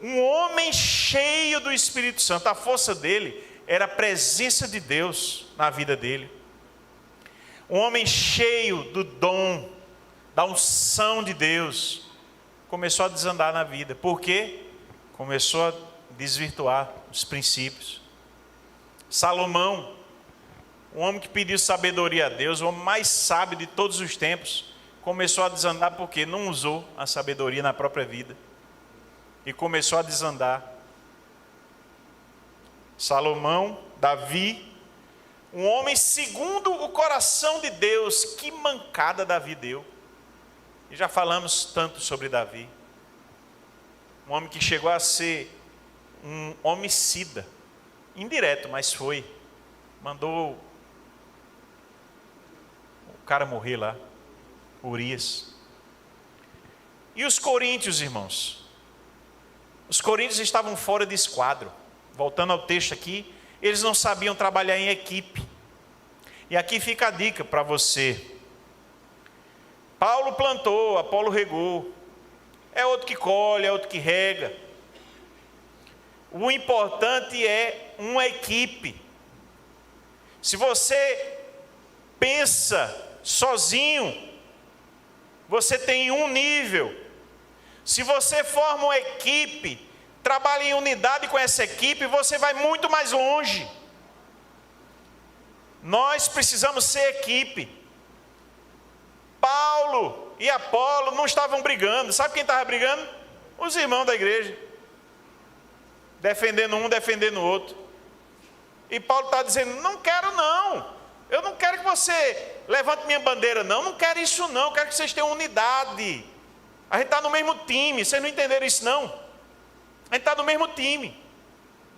Um homem cheio do Espírito Santo. A força dele era a presença de Deus na vida dele. Um homem cheio do dom, da unção de Deus, começou a desandar na vida. Por quê? Começou a desvirtuar os princípios. Salomão, um homem que pediu sabedoria a Deus, o homem mais sábio de todos os tempos, começou a desandar porque não usou a sabedoria na própria vida. E começou a desandar. Salomão, Davi, um homem segundo o coração de Deus. Que mancada Davi deu. E já falamos tanto sobre Davi. Um homem que chegou a ser um homicida. Indireto, mas foi. Mandou o cara morrer lá. Urias. E os coríntios, irmãos? Os coríntios estavam fora de esquadro. Voltando ao texto aqui, eles não sabiam trabalhar em equipe. E aqui fica a dica para você. Paulo plantou, Apolo regou. É outro que colhe, é outro que rega. O importante é uma equipe. Se você pensa sozinho, você tem um nível. Se você forma uma equipe, trabalha em unidade com essa equipe, você vai muito mais longe. Nós precisamos ser equipe. Paulo e Apolo não estavam brigando. Sabe quem estava brigando? Os irmãos da igreja. Defendendo um, defendendo o outro. E Paulo está dizendo, não quero não. Eu não quero que você levante minha bandeira não. Não quero isso não. Eu quero que vocês tenham unidade. A gente está no mesmo time. Vocês não entenderam isso não? A gente está no mesmo time.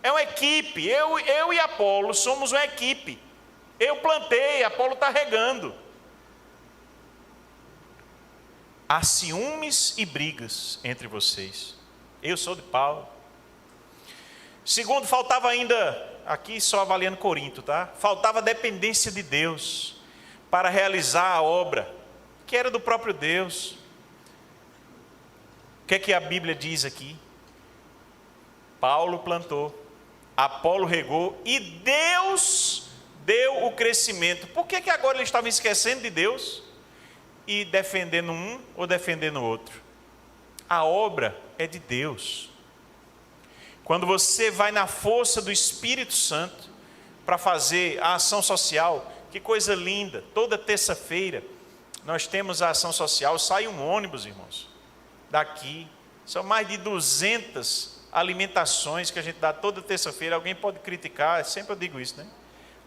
É uma equipe. Eu e Apolo somos uma equipe. Eu plantei, Apolo está regando. Há ciúmes e brigas entre vocês. Eu sou de Paulo. Segundo, faltava ainda, aqui só avaliando Corinto, tá? Faltava dependência de Deus para realizar a obra, que era do próprio Deus. O que é que a Bíblia diz aqui? Paulo plantou, Apolo regou e Deus deu o crescimento. Por que agora eles estavam esquecendo de Deus e defendendo um ou defendendo o outro? A obra é de Deus. Quando você vai na força do Espírito Santo para fazer a ação social, que coisa linda, toda terça-feira nós temos a ação social, sai um ônibus, irmãos, daqui, são mais de 200 alimentações que a gente dá toda terça-feira. Alguém pode criticar, sempre eu digo isso, né?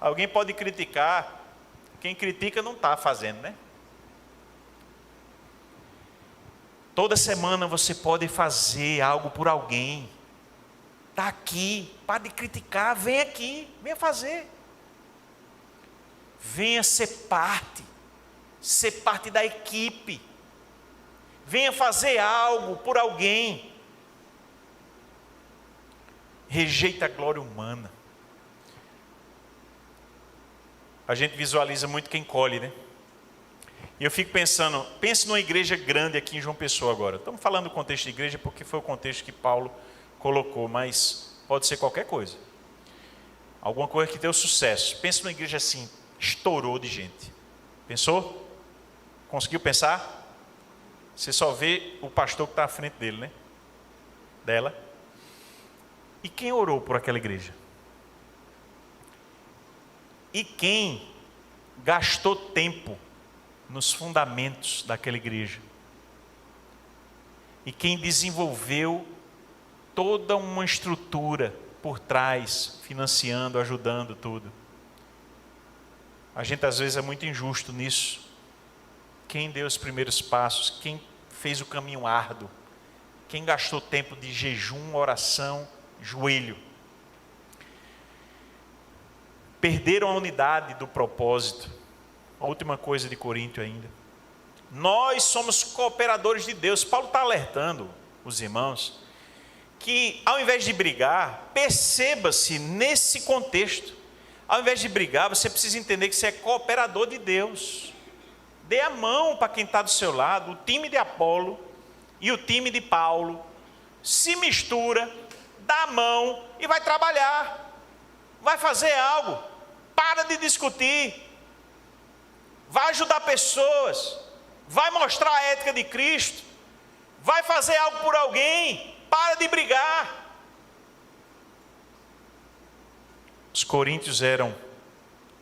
Alguém pode criticar, quem critica não está fazendo, né? Toda semana você pode fazer algo por alguém. Está aqui, para de criticar, vem aqui, venha fazer. Venha ser parte da equipe. Venha fazer algo por alguém. Rejeita a glória humana. A gente visualiza muito quem colhe, né? E eu fico pensando, pense numa igreja grande aqui em João Pessoa agora. Estamos falando do contexto de igreja porque foi o contexto que Paulo colocou, mas pode ser qualquer coisa. Alguma coisa que deu sucesso. Pense numa igreja assim, estourou de gente. Pensou? Conseguiu pensar? Você só vê o pastor que está à frente dele, né? Dela. E quem orou por aquela igreja? E quem gastou tempo nos fundamentos daquela igreja? E quem desenvolveu toda uma estrutura por trás, financiando, ajudando tudo. A gente às vezes é muito injusto nisso. Quem deu os primeiros passos, quem fez o caminho árduo, quem gastou tempo de jejum, oração, joelho. Perderam a unidade do propósito. A última coisa de Coríntio ainda. Nós somos cooperadores de Deus. Paulo está alertando os irmãos que ao invés de brigar, perceba-se nesse contexto. Ao invés de brigar, você precisa entender que você é cooperador de Deus. Dê a mão para quem está do seu lado. O time de Apolo e o time de Paulo se mistura, dá a mão e vai trabalhar. Vai fazer algo. Para de discutir. Vai ajudar pessoas. Vai mostrar a ética de Cristo. Vai fazer algo por alguém. Para de brigar. Os coríntios eram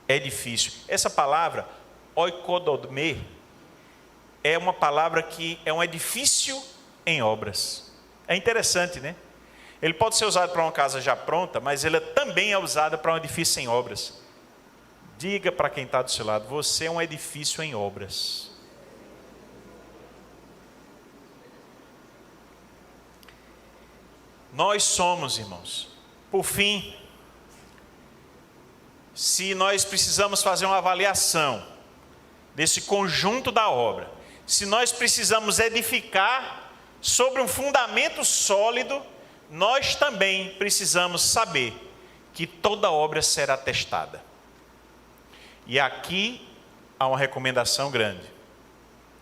edifício. Essa palavra, oikodome, é uma palavra que é um edifício em obras. É interessante, né? Ele pode ser usado para uma casa já pronta, mas ele também é usado para um edifício em obras. Diga para quem está do seu lado, você é um edifício em obras. Nós somos, irmãos. Por fim, se nós precisamos fazer uma avaliação desse conjunto da obra, se nós precisamos edificar sobre um fundamento sólido, nós também precisamos saber que toda obra será testada. E aqui há uma recomendação grande.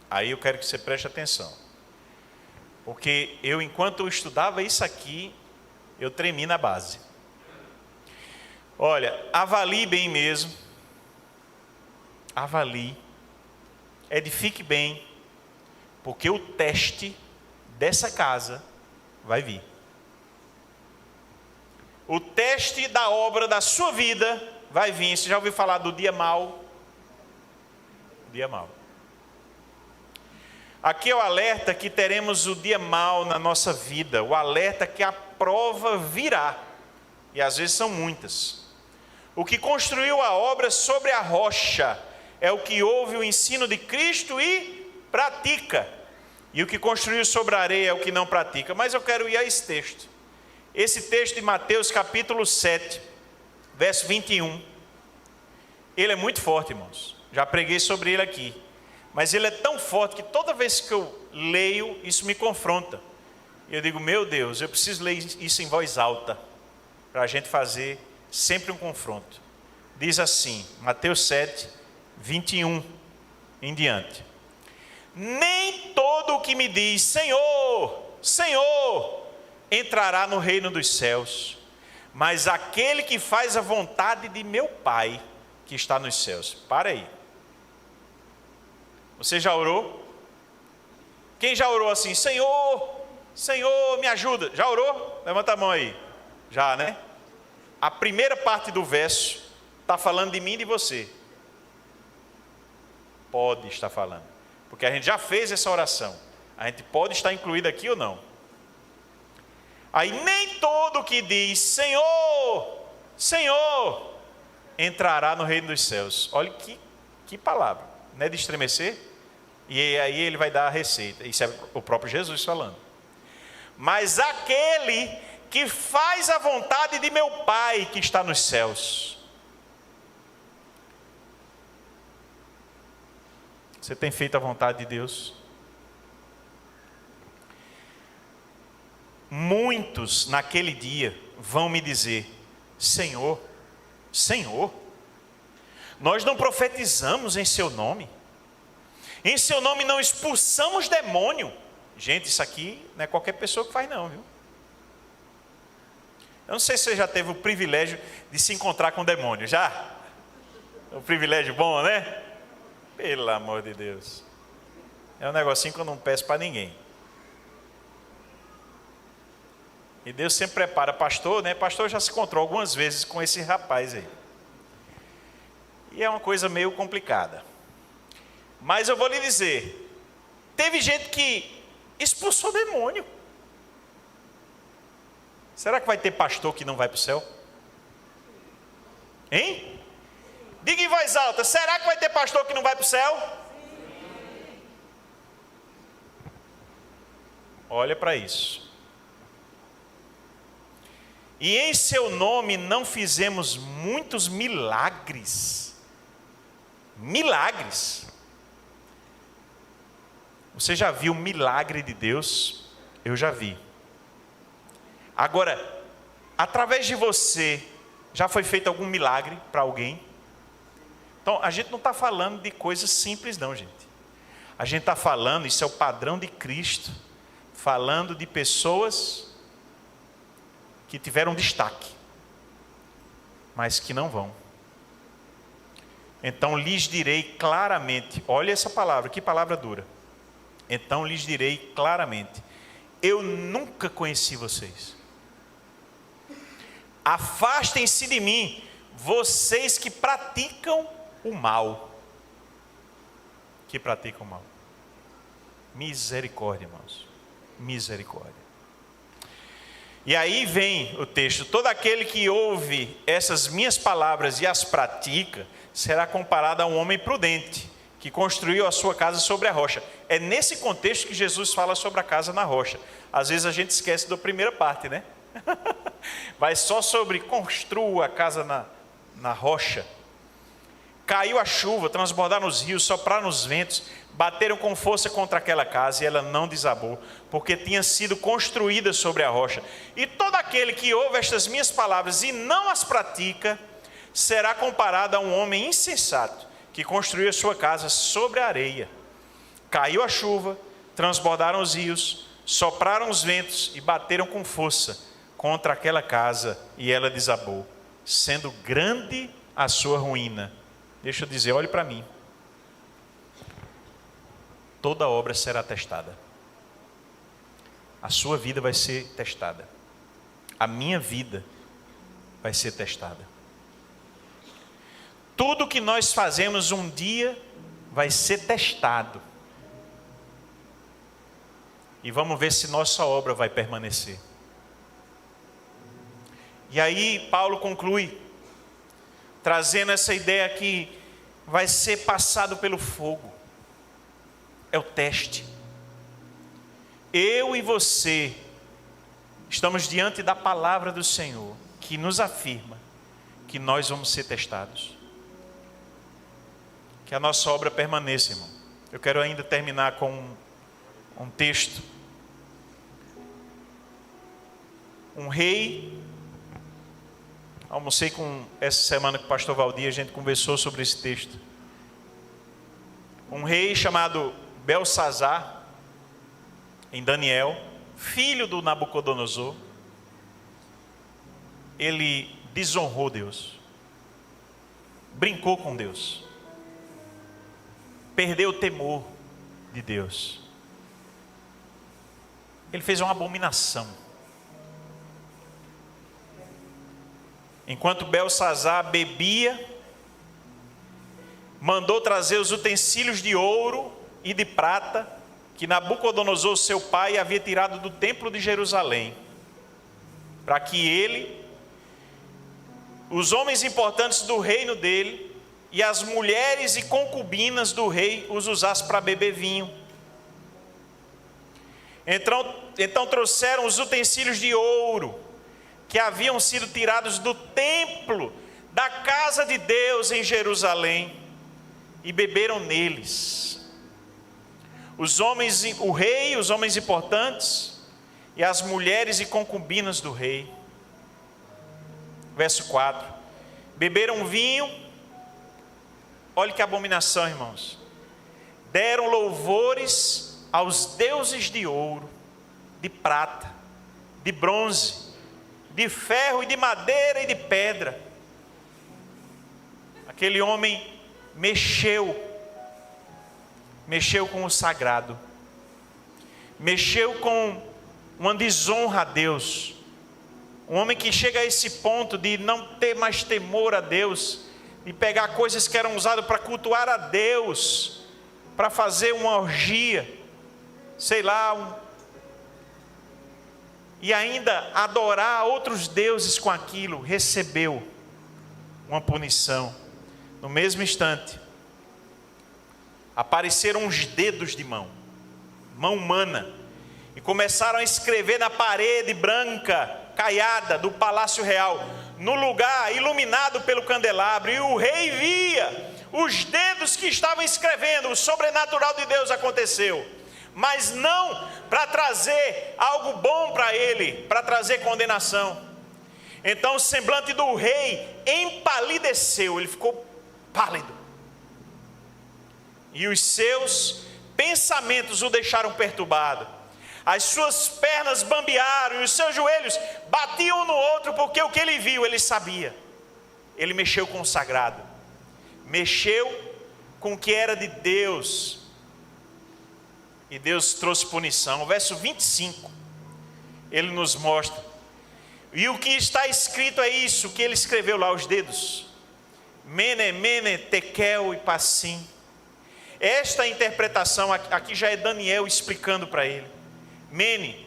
Aí eu quero que você preste atenção. Porque enquanto eu estudava isso aqui, eu tremi na base. Olha, avalie bem mesmo. Avalie. Edifique bem. Porque o teste dessa casa vai vir. O teste da obra da sua vida vai vir. Você já ouviu falar do dia mau? Dia mau. Aqui é o alerta que teremos o dia mau na nossa vida. O alerta que a prova virá. E às vezes são muitas. O que construiu a obra sobre a rocha é o que ouve o ensino de Cristo e pratica. E o que construiu sobre a areia é o que não pratica. Mas eu quero ir a esse texto. Esse texto de Mateus capítulo 7, verso 21. Ele é muito forte, irmãos. Já preguei sobre ele aqui. Mas ele é tão forte que toda vez que eu leio, isso me confronta. E eu digo, meu Deus, eu preciso ler isso em voz alta. Para a gente fazer sempre um confronto. Diz assim, Mateus 7, 21 em diante. Nem todo o que me diz, Senhor, Senhor, entrará no reino dos céus, mas aquele que faz a vontade de meu Pai, que está nos céus. Para aí. Você já orou? Quem já orou assim, Senhor, Senhor, me ajuda? Já orou? Levanta a mão aí. Já, né? A primeira parte do verso está falando de mim e de você. Pode estar falando. Porque a gente já fez essa oração. A gente pode estar incluído aqui ou não. Aí nem todo que diz, Senhor, Senhor, entrará no reino dos céus. Olha que palavra. Não é de estremecer? E aí ele vai dar a receita. Isso é o próprio Jesus falando. Mas aquele que faz a vontade de meu Pai que está nos céus. Você tem feito a vontade de Deus? Muitos naquele dia vão me dizer, Senhor, Senhor, nós não profetizamos em seu nome, em seu nome não expulsamos demônio. Gente, isso aqui não é qualquer pessoa que faz não, viu? Eu não sei se você já teve o privilégio de se encontrar com o demônio, já? Um privilégio bom, né? Pelo amor de Deus. É um negocinho que eu não peço para ninguém. E Deus sempre prepara pastor, né? Pastor já se encontrou algumas vezes com esse rapaz aí. E é uma coisa meio complicada. Mas eu vou lhe dizer, teve gente que expulsou demônio. Será que vai ter pastor que não vai para o céu? Hein? Diga em voz alta, será que vai ter pastor que não vai para o céu? Olha para isso. E em seu nome não fizemos muitos milagres. Milagres. Você já viu o milagre de Deus? Eu já vi. Agora, através de você, já foi feito algum milagre para alguém? Então, a gente não está falando de coisas simples não, gente. A gente está falando, isso é o padrão de Cristo, falando de pessoas que tiveram destaque, mas que não vão. Então lhes direi claramente, olha essa palavra, que palavra dura. Então lhes direi claramente, eu nunca conheci vocês. Afastem-se de mim, vocês que praticam o mal. Que praticam o mal. Misericórdia, irmãos. Misericórdia. E aí vem o texto: todo aquele que ouve essas minhas palavras e as pratica, será comparado a um homem prudente, que construiu a sua casa sobre a rocha. É nesse contexto que Jesus fala sobre a casa na rocha. Às vezes a gente esquece da primeira parte, né? Vai só sobre construa a casa na rocha. Caiu a chuva, transbordaram os rios, sopraram os ventos, bateram com força contra aquela casa e ela não desabou, porque tinha sido construída sobre a rocha. E todo aquele que ouve estas minhas palavras e não as pratica, será comparado a um homem insensato, que construiu a sua casa sobre a areia. Caiu a chuva, transbordaram os rios, sopraram os ventos e bateram com força contra aquela casa e ela desabou, sendo grande a sua ruína. Deixa eu dizer, olhe para mim. Toda obra será testada. A sua vida vai ser testada. A minha vida vai ser testada. Tudo que nós fazemos um dia vai ser testado. E vamos ver se nossa obra vai permanecer. E aí Paulo conclui, trazendo essa ideia que vai ser passado pelo fogo. É o teste. Eu e você estamos diante da palavra do Senhor, que nos afirma que nós vamos ser testados. Que a nossa obra permaneça, irmão. Eu quero ainda terminar com um texto. Um rei, almocei essa semana com o pastor Valdir, a gente conversou sobre esse texto. Um rei chamado Belsazar, em Daniel, filho do Nabucodonosor, ele desonrou Deus, brincou com Deus, perdeu o temor de Deus. Ele fez uma abominação. Enquanto Belsazar bebia, mandou trazer os utensílios de ouro e de prata que Nabucodonosor, seu pai, havia tirado do templo de Jerusalém, para que ele, os homens importantes do reino dele e as mulheres e concubinas do rei os usassem para beber vinho. Então trouxeram os utensílios de ouro que haviam sido tirados do templo da casa de Deus em Jerusalém e beberam neles. O rei, os homens importantes e as mulheres e concubinas do rei. Verso 4. Beberam vinho. Olha que abominação, irmãos. Deram louvores aos deuses de ouro, de prata, de bronze, de ferro e de madeira e de pedra. Aquele homem mexeu com o sagrado, mexeu com uma desonra a Deus. Um homem que chega a esse ponto de não ter mais temor a Deus, de pegar coisas que eram usadas para cultuar a Deus, para fazer uma orgia, sei lá, e ainda adorar outros deuses com aquilo, recebeu uma punição. No mesmo instante, apareceram uns dedos de mão humana, e começaram a escrever na parede branca, caiada do palácio real, no lugar iluminado pelo candelabro, e o rei via os dedos que estavam escrevendo. O sobrenatural de Deus aconteceu, mas não para trazer algo bom para ele, para trazer condenação. Então o semblante do rei empalideceu, ele ficou pálido, e os seus pensamentos o deixaram perturbado. As suas pernas bambearam e os seus joelhos batiam um no outro, porque o que ele viu, ele sabia. Ele mexeu com o sagrado, mexeu com o que era de Deus, e Deus trouxe punição. O verso 25, ele nos mostra, e o que está escrito é isso, que ele escreveu lá, os dedos: Mene, Mene, Tekel e Passim. Esta interpretação aqui já é Daniel explicando para ele. Mene,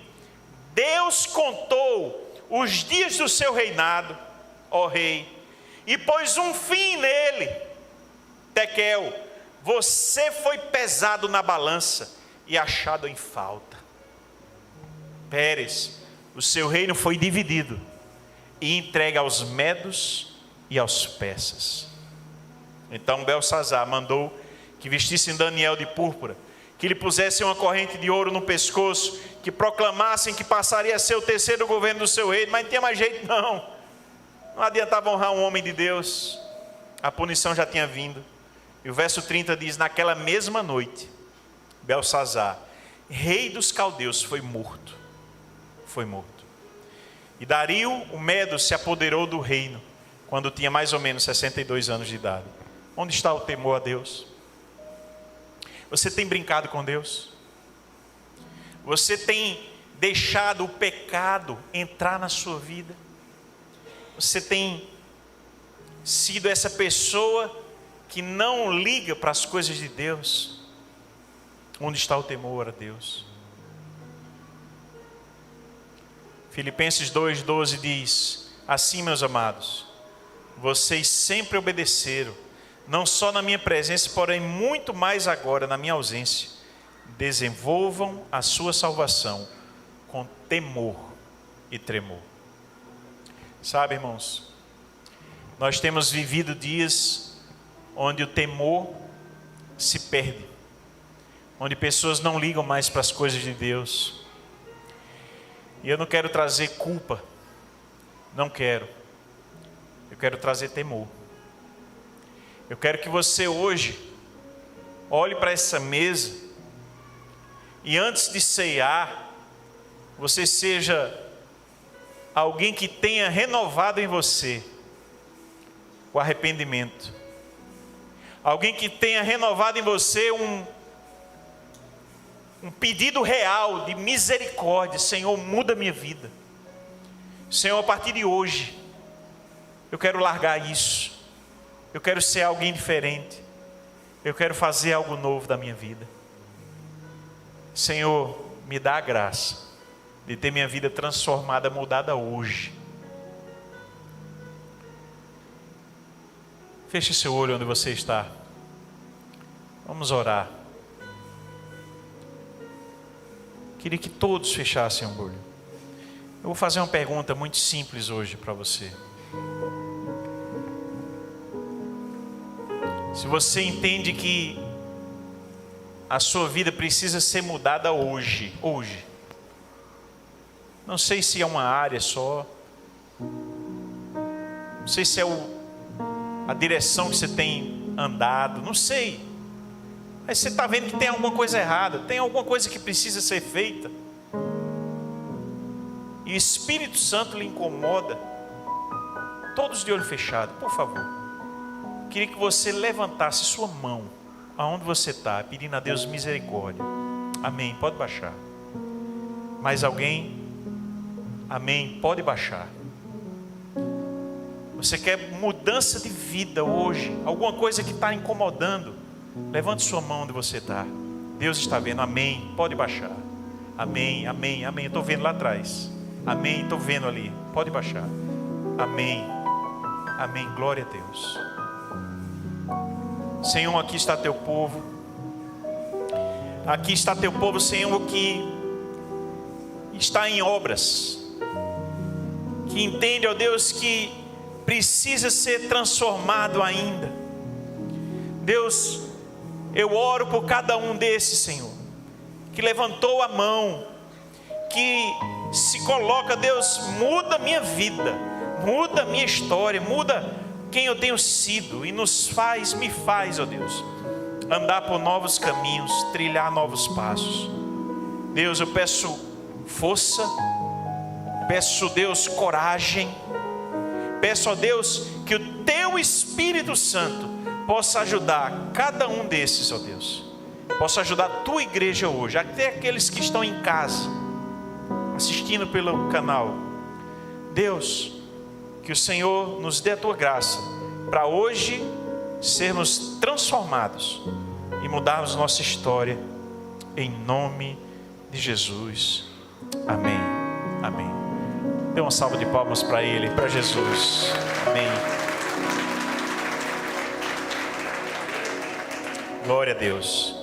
Deus contou os dias do seu reinado, ó rei, e pôs um fim nele. Tekel, você foi pesado na balança e achado em falta. Pérez, o seu reino foi dividido e entregue aos medos e aos persas. Então Belsazar mandou que vestissem Daniel de púrpura, que lhe pusessem uma corrente de ouro no pescoço, que proclamassem que passaria a ser o terceiro governo do seu reino. Mas não tinha mais jeito não adiantava honrar um homem de Deus, a punição já tinha vindo. E o verso 30 diz: naquela mesma noite, Belsazar, rei dos caldeus, foi morto. E Dario, o Medo, se apoderou do reino, quando tinha mais ou menos 62 anos de idade. Onde está o temor a Deus? Você tem brincado com Deus? Você tem deixado o pecado entrar na sua vida? Você tem sido essa pessoa que não liga para as coisas de Deus? Onde está o temor a Deus? Filipenses 2,12 diz: assim, meus amados, vocês sempre obedeceram, não só na minha presença, porém muito mais agora na minha ausência. Desenvolvam a sua salvação com temor e tremor. Sabe, irmãos, nós temos vivido dias onde o temor se perde, onde pessoas não ligam mais para as coisas de Deus. E eu não quero trazer culpa, não quero. Eu quero trazer temor. Eu quero que você hoje olhe para essa mesa e antes de ceiar, você seja alguém que tenha renovado em você o arrependimento. Alguém que tenha renovado em você um pedido real de misericórdia. Senhor, muda minha vida. Senhor, a partir de hoje, eu quero largar isso. Eu quero ser alguém diferente. Eu quero fazer algo novo da minha vida. Senhor, me dá a graça de ter minha vida transformada, mudada hoje. Feche seu olho onde você está. Vamos orar. Queria que todos fechassem o olho. Eu vou fazer uma pergunta muito simples hoje para você. Se você entende que a sua vida precisa ser mudada hoje, não sei se é uma área só, não sei se é a direção que você tem andado, não sei, mas você está vendo que tem alguma coisa errada, tem alguma coisa que precisa ser feita, e o Espírito Santo lhe incomoda. Todos de olho fechado, por favor. Queria que você levantasse sua mão aonde você está, pedindo a Deus misericórdia. Amém, pode baixar. Mais alguém? Amém, pode baixar. Você quer mudança de vida hoje? Alguma coisa que está incomodando? Levante sua mão onde você está. Deus está vendo, amém, pode baixar. Amém, amém, amém, eu estou vendo lá atrás. Amém. Estou vendo ali. Pode baixar. Amém. Amém. Glória a Deus. Senhor, aqui está teu povo. Aqui está teu povo, Senhor, que está em obras, que entende, ó Deus, que precisa ser transformado ainda. Deus, eu oro por cada um desses, Senhor, que levantou a mão, que se coloca, Deus, muda a minha vida, muda a minha história, muda quem eu tenho sido e me faz, ó Deus, andar por novos caminhos, trilhar novos passos. Deus, eu peço força, peço, Deus, coragem, peço, ó Deus, que o teu Espírito Santo possa ajudar cada um desses, ó Deus, possa ajudar a tua igreja hoje, até aqueles que estão em casa, assistindo pelo canal. Deus, que o Senhor nos dê a tua graça, para hoje sermos transformados e mudarmos nossa história, em nome de Jesus. Amém. Amém. Dê uma salva de palmas para Ele, para Jesus. Amém. Glória a Deus.